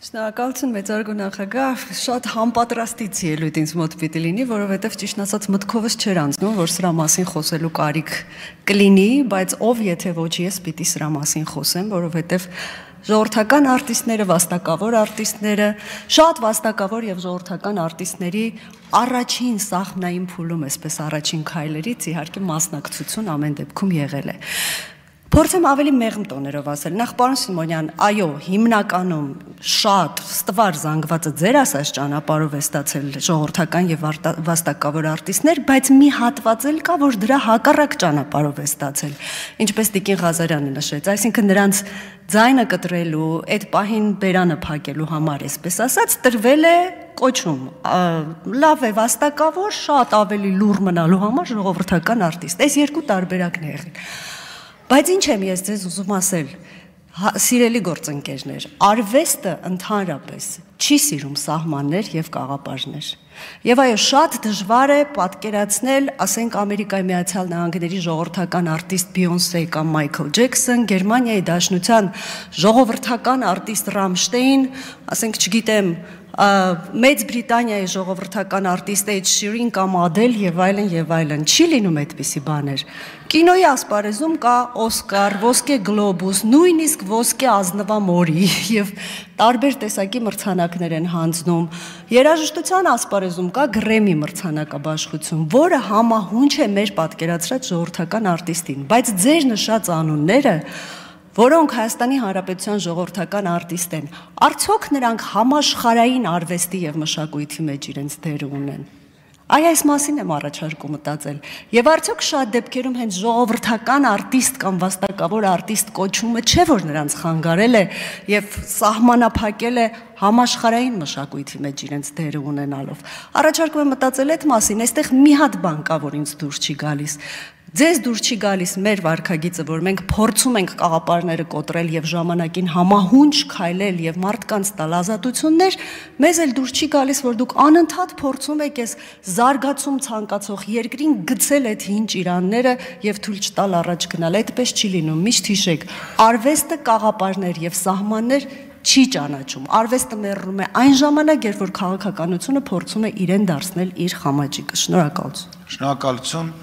Շնորհակալություն մեծարգո նախագահ, շատ համապատրաստից ելույթ ինձ մոտ պիտի լինի, որովհետև ճիշտն ասած մտքովս չէր անցնում, որ սրա մասին խոսելու կարիք կլինի, բայց ով եթե ոչ ես պիտի սրա մասին խոսեմ, որովհետև ժողովրդական արտիստները, վաստակավոր արտիստները, շատ վաստակավոր եւ ժողովրդական արտիստների առաջին սահմնային փուլում, այսպես առաջին քայլերից իհարկե մասնակցություն ամեն դեպքում եղել է։ Փորձեմ ավելի մեղմ տոներով ասել, նախ պարոն Սիմոնյան, այո, հիմնականում շատ ստվար զանգվածը ձեր ասած ճանապարհով է ստացել ժողովրդական եւ վաստակավոր արտիստներ, բայց մի հատված էլ կա, որ դրա հակառակ ճանապարհով է ստացել, ինչպես Տիկին Ղազարյանը նշեց, այսինքն նրանց ձայնը կտրելու, այդ պահին բերանը փակելու համար, այսպես ասած, տրվել է կոչում, լավ է վաստակավոր, շատ ավելի լուր մնալու համար ժողովրդական արտիստ, այս երկու տարբերակն է եղել։ Բայց ինչ եմ ես ձեզ ուզում ասել, սիրելի գործընկերներ, արվեստը ընդհանրապես չի սիրում սահմաններ եւ կաղապարներ։ Եվ այո, շատ դժվար է պատկերացնել, ասենք Ամերիկայի Միացյալ Նահանգների ժողովրդական արտիստ Բիյոնսե կամ Մայքլ Ջեքսոն, Գերմանիայի Դաշնության ժողովրդական արտիստ Ռամշտեյն, ասենք, չգիտեմ, Մեծ Բրիտանիայի ժողովրդական արտիստ Էդ Շիրին կամ Ադել եւ այլն, չի լինում այդպիսի բաներ։ Կինոյի ասպարեզում կա Օսկար, Ոսկե Գլոբուս, նույնիսկ Ոսկե Ազնվամորի եւ տարբեր տեսակի մրցանակներ են հանձնում։ Երաժշտության ասպարեզում կա Գրեմի մրցանակաբաշխություն, որը համահունչ է մեր պատկերացրած ժողովրդական արտիստին, բայց ձեր նշած անունները, որոնք Հայաստանի Հանրապետության ժողովրդական արտիստ են, արդյոք նրանք համաշխարհային արվեստի եւ մշակույթի մեջ իրենց դերը ունեն։ Այս մասին եմ առաջարկում մտածել։ Եվ արդյոք շատ դեպքերում հենց ժողովրդական արտիստ կամ վաստակավոր արտիստ կոչումը չէ, որ նրանց խանգարել է եւ սահմանափակել է համաշխարհային մշակույթի մեջ իրենց դերը ունենալով։ Առաջարկում եմ մտածել այդ մասին, այստեղ մի հատ բան կա, որ ինձ դուր չի գալիս։ Ձեզ դուր չի գալիս մեր վարքագիծը, որ մենք փորձում ենք կաղապարները կոտրել եւ ժամանակին համահունչ քայլել եւ մարդկանց տալ ազատություններ, մեզ էլ դուր չի գալիս, որ դուք անընդհատ փորձում եք այս զարգացում ցանկացող երկրին գցել այդ հին ճիրանները եւ թույլ չտալ առաջ գնալ։ Այդպես չի լինում։ Միշտ հիշեք, արվեստը կաղապարներ եւ սահմաններ չի ճանաչում։ Արվեստը մեռնում է այն ժամանակ, երբ որ քաղաքականությունը փորձում է իրեն դարձնել իր խամաճիկը։ Շնորհակալություն։ Շնորհակալություն։